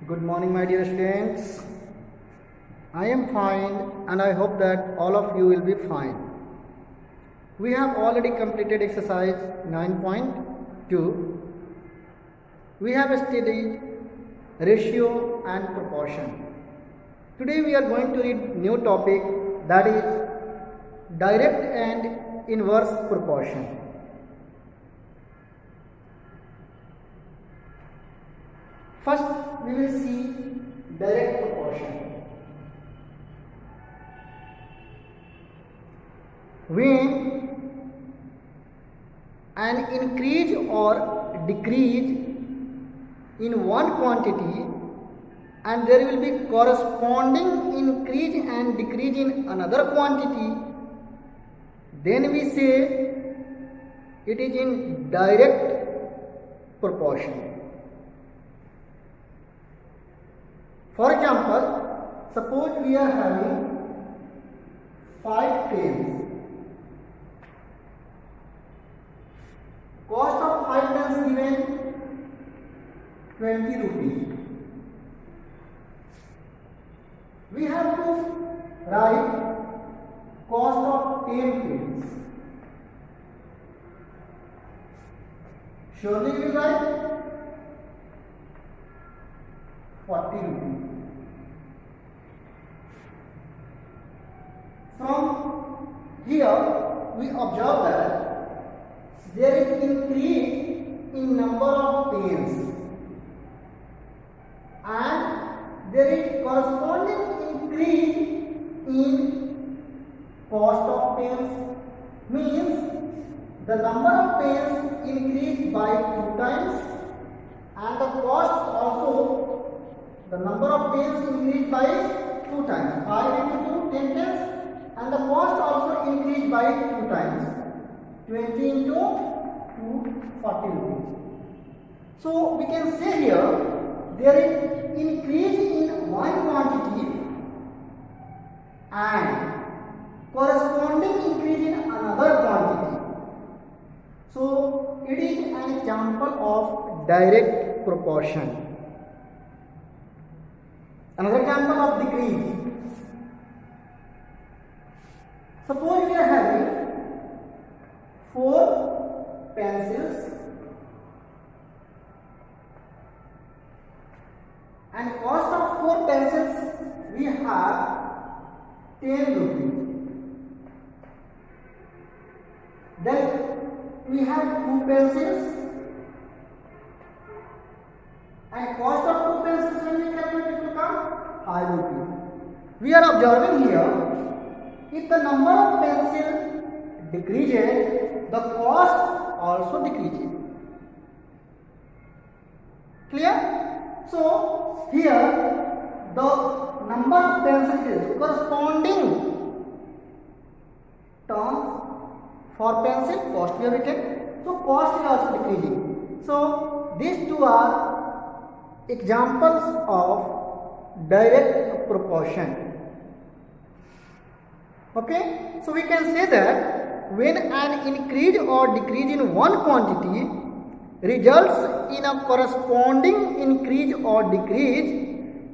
Good morning, my dear students. I am fine and I hope that all of you will be fine. We have already completed exercise 9.2. We have studied ratio and proportion. Today we are going to read new topic, that is direct and inverse proportion. First, we will see direct proportion. When an increase or decrease in one quantity and there will be corresponding increase and decrease in another quantity, then we say it is in direct proportion. For example, suppose we are having 5 pens. Cost of 5 pens given 20 rupees. We have to write cost of 10 pens. Surely we will write 40 rupees. From here we observe that there is increase in number of pens and there is corresponding increase in cost of pens, means the number of pens increased by 2 times and the cost also, the number of pens increased by 2 times, 5 into 2, 10 pens, and the cost also increased by 2 times, 20 into 2, 40 rupees. So we can say here there is increase in one quantity and corresponding increase in another quantity. So it is an example of direct proportion. Another example of decrease. Suppose we are having 4 pencils and cost of 4 pencils we have 10 rupees. Then we have 2 pencils and cost of 2 pencils when we calculate it will come 5 rupees. We are observing here, if the number of pencils decreases, the cost also decreases. Clear? So here the number of pencils is corresponding terms for pencil, cost we have written. So cost is also decreasing. So these two are examples of direct proportion. Okay, so we can say that when an increase or decrease in one quantity results in a corresponding increase or decrease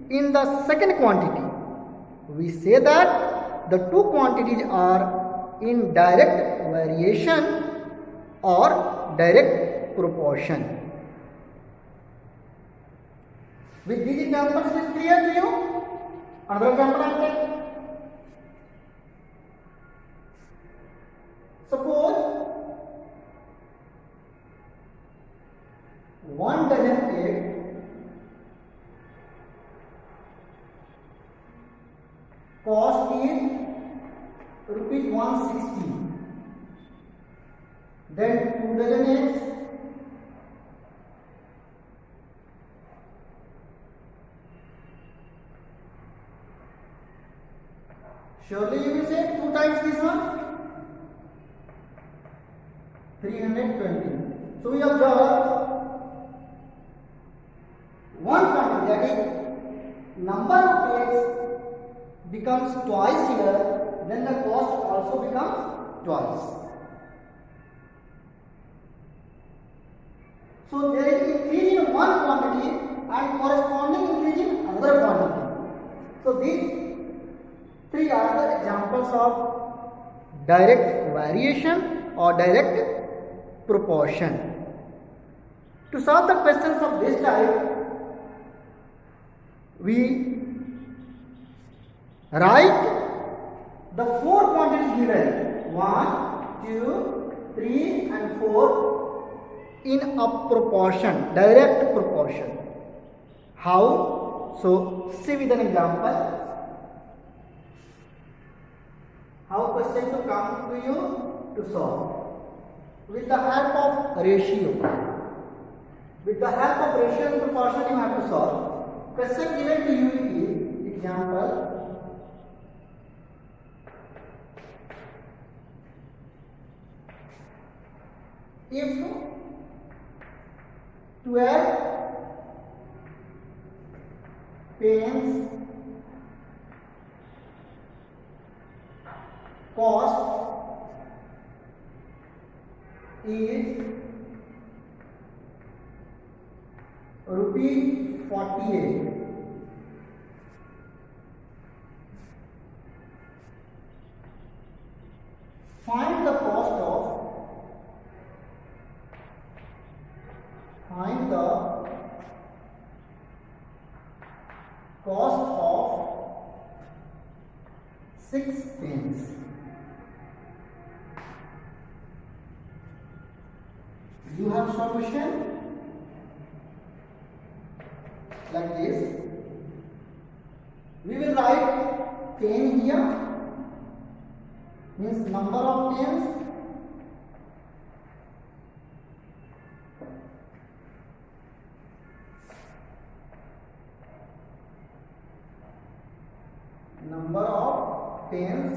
in the second quantity, we say that the two quantities are in direct variation or direct proportion. With these examples, it is clear to you? Another example I will take. Suppose 1 dozen egg cost is rupees 160. Then 2 dozen eggs surely you will say 2 times this one, 320. So we observe one quantity, that is number of eggs becomes twice here, then the cost also becomes twice. So there is increase in one quantity and corresponding increase So these three are the examples of direct variation or direct proportion. To solve the questions of this type, we write the four quantities given 1, 2, 3 and 4 in a proportion, direct proportion. How? So see with an example how question to come to you to solve. With the help of ratio. With the help of ratio and proportion you have to solve. Question given to you is example. If 12 pens cost is ₹48, find the cost of cost of 6 pens. You have solution like this. We will write pen here, means number of pens. Number of pens,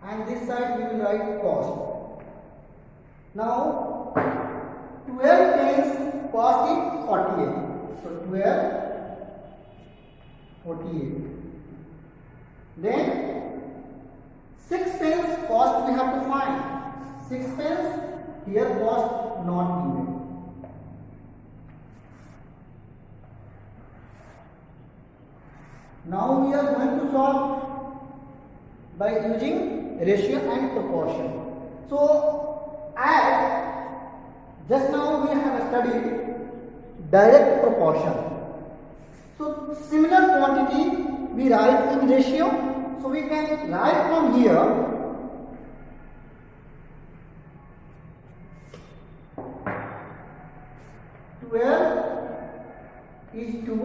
and this side we will write cost. Now 12 pens cost is 48. So 12 48. Then 6 pens cost we have to find. 6 pens here cost not given. Now we are going to solve by using ratio and proportion. So add, just now we have studied direct proportion. So similar quantity we write in ratio. So we can write from here is to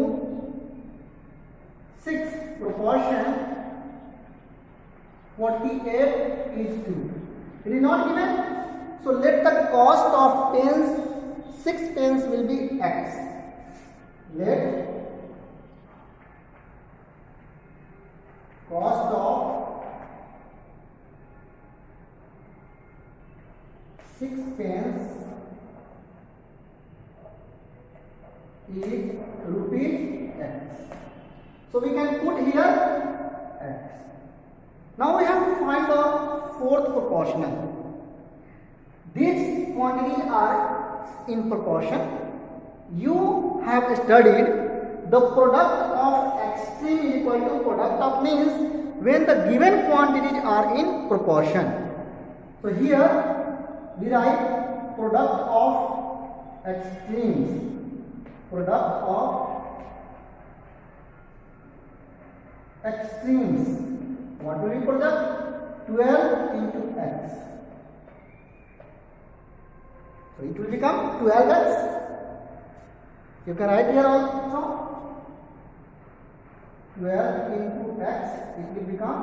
6 proportion 48 is to. It is not given. So let the cost of pens, 6 pens will be X. Let cost of 6 pens is rupees X. So we can put here X. Now we have to find the fourth proportional. These quantities are in proportion. You have studied the product of extreme is equal to product of, means when the given quantities are in proportion. So here we write product of extremes. Product of extremes. What will be product? 12 into X. So it will become 12X. You can write here also 12 into X. It will become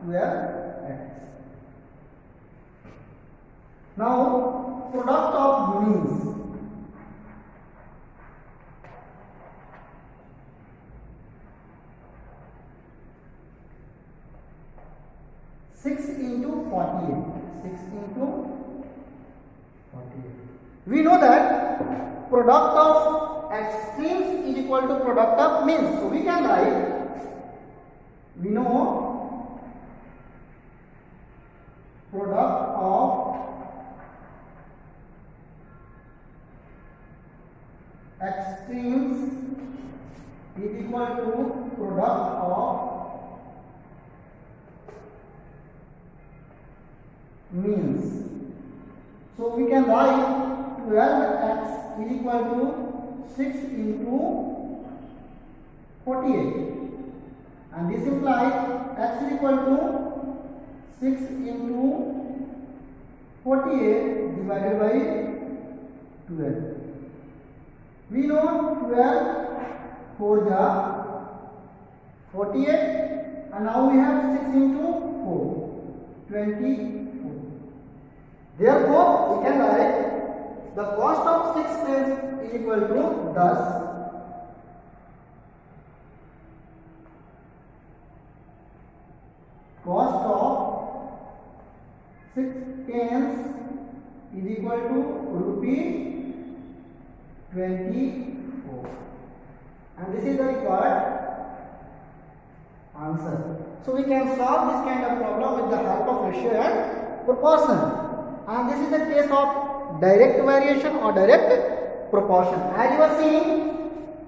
12X. Now product of means. We know that product of extremes is equal to product of means. So we can write, we know product of extremes is equal to product of means. So we can write 12x is equal to 6 into 48, and this implies x is equal to 6 into 48 divided by 12. We know 12 4 ja 48, and now we have 6 into 4 24. Therefore we can write the cost of 6 pence is equal to 10. Cost of 6 pence is equal to rupees 24, and this is the required answer. So we can solve this kind of problem with the help of ratio and proportion, and this is the case of direct variation or direct proportion. As you are seeing,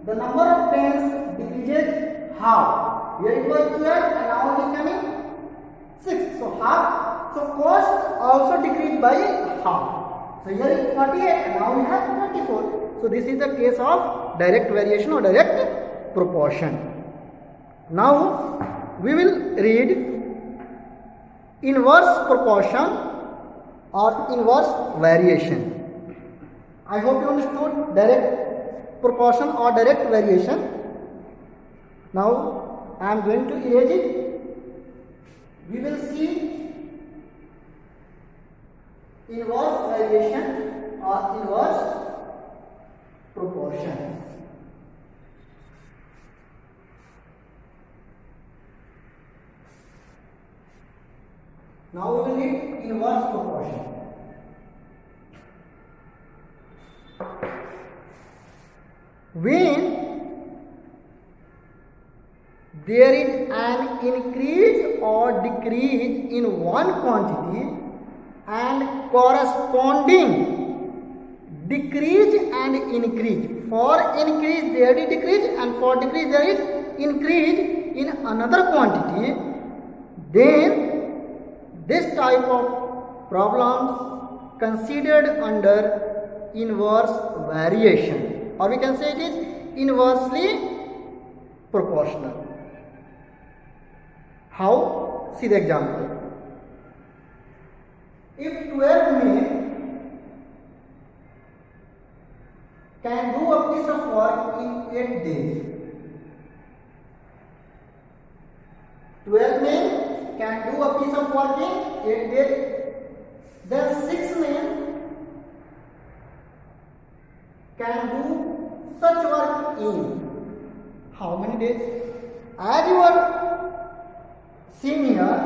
the number of pence decreases half. Here it was 12 and now it is coming 6, so half. So cost also decreased by half. So here is 48 and now we have 24. So this is the case of direct variation or direct proportion. Now we will read inverse proportion or inverse variation. I hope you understood direct proportion or direct variation. Now I am going to erase it. We will see inverse variation or inverse proportion. Now we will need inverse proportion. When there is an increase or decrease in one quantity and corresponding decrease and increase. For increase there is decrease and for decrease there is increase in another quantity, then this type of problems considered under inverse variation, or we can say it is inversely proportional. How? See the example. If 12 men can do a piece of work in 8 days, 12 men can do a piece of work in 8 days, then 6 men can do such work in how many days? As you are seeing here,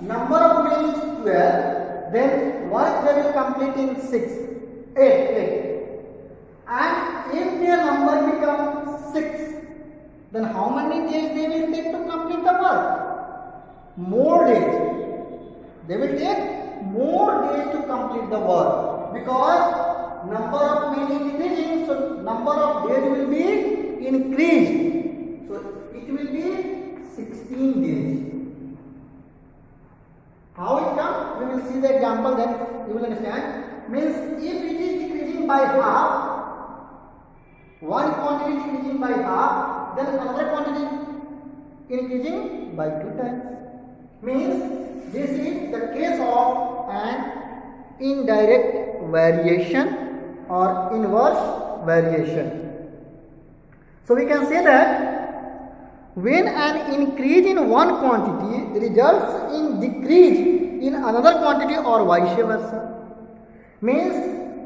number of men is 12, then work they will complete in 6, 8. And if their number becomes 6, then how many days they will take to complete the work? More days. They will take more days to complete the work, because number of men is increasing, so number of days will be increased. So it will be 16 days. How it comes? We will see the example, then you will understand. Means if it is decreasing by half, one quantity decreasing by half, then another quantity increasing by 2 times. Means this is the case of an indirect variation or inverse variation. So we can say that when an increase in one quantity results in decrease in another quantity or vice versa, means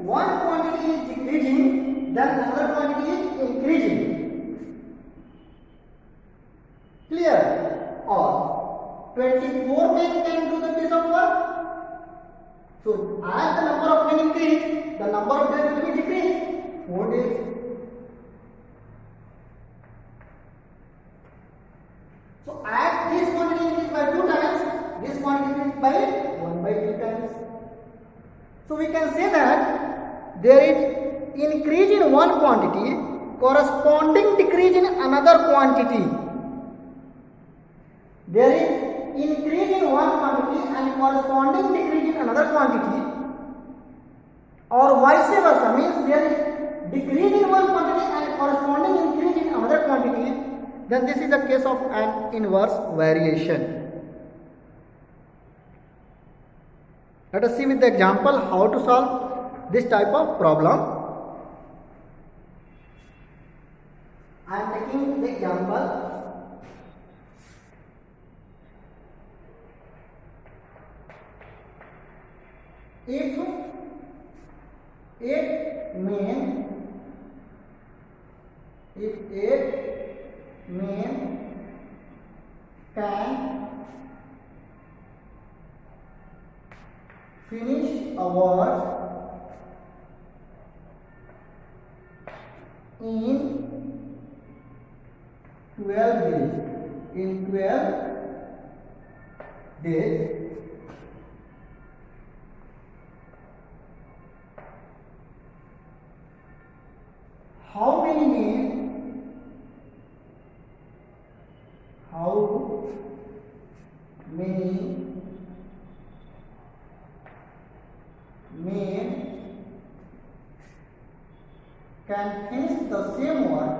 one quantity is decreasing, then another quantity is increasing. Clear? Or 24 men can do the piece of work. So as the number of men increase, the number of days will be decreased. 4 days. So as this quantity increased by 2 times, this quantity increased by 1 by 2 times. So we can say that there is increase in one quantity corresponding decrease in another quantity. There is increase in one quantity and corresponding decrease in another quantity, or vice versa, means there is decrease in one quantity and corresponding increase in another quantity, then this is the case of an inverse variation. Let us see with the example how to solve this type of problem. I am taking the example. If 8 men can finish a work in 12 days, how many men can finish the same work,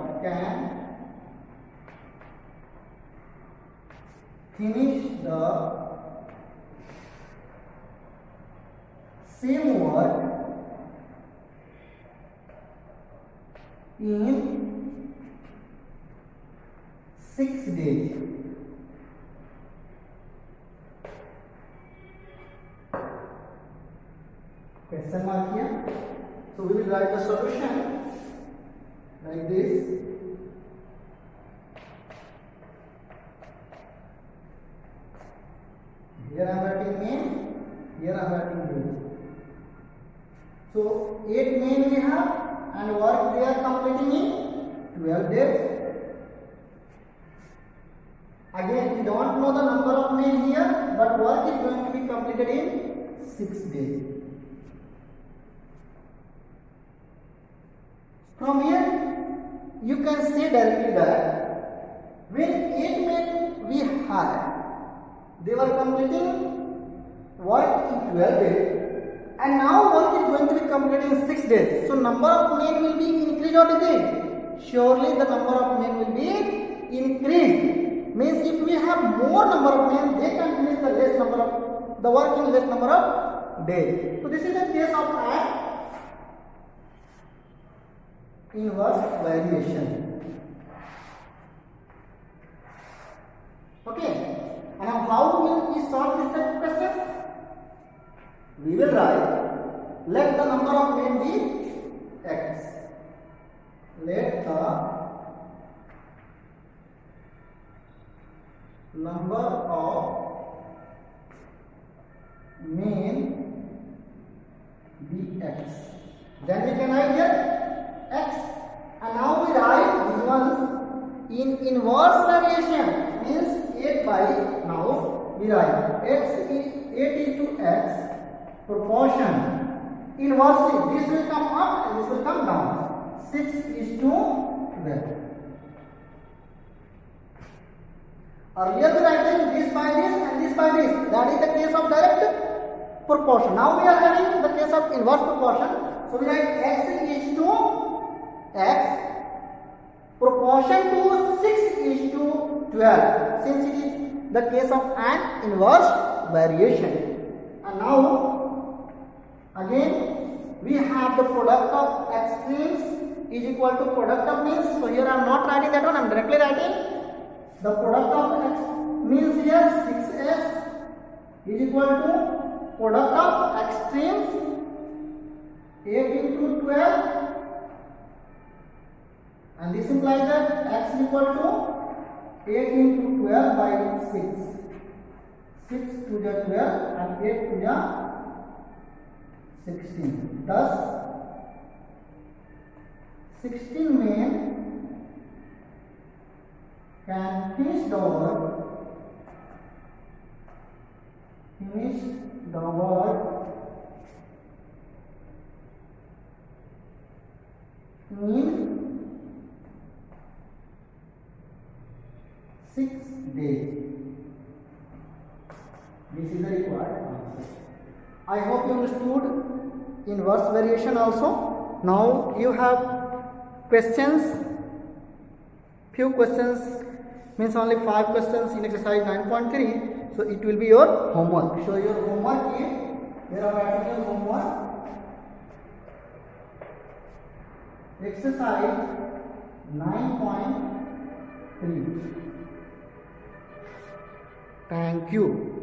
in 6 days? Question mark here. So we will write the solution like this. Here I am writing men, here I am writing days. So 8 men we have, and work they are completing in 12 days. Again, we don't know the number of men here, but work is going to be completed in 6 days. From here, you can say directly that when 8 men we had, they were completing work in 12 days, and now work is going to be completed in 6 days. So number of men will be increased or decreased? Surely the number of men will be increased. Means if we have more number of men, they can finish the work in less number of days. So this is the case of an inverse variation. Okay. And how will we solve this type of question? We will write, let the number of men be x. Let the number of men be x. Then we can write here x. And now we write these ones in inverse variation, means 8 by, now we write x is 8 into x proportion. Inversely, this will come up and this will come down. 6 is to 12. Earlier we writing this by this and this by this. That is the case of direct proportion. Now we are having the case of inverse proportion. So we write x is to x proportion to 6 is to 12, since it is the case of an inverse variation. And now again we have the product of extremes is equal to product of means. So here I am not writing that one, I am directly writing the product of x means here 6s is equal to product of extremes 8 into 12, and this implies that x is equal to 8 into 12 by 6. 6 to the 12 and 8 to the 16. Thus 16 men can finish the work in This is the required answer. I hope you understood inverse variation also. Now you have questions. Few questions means only 5 questions in exercise 9.3. So it will be your homework. So your homework is, here are writing your homework. Exercise 9.3. Thank you.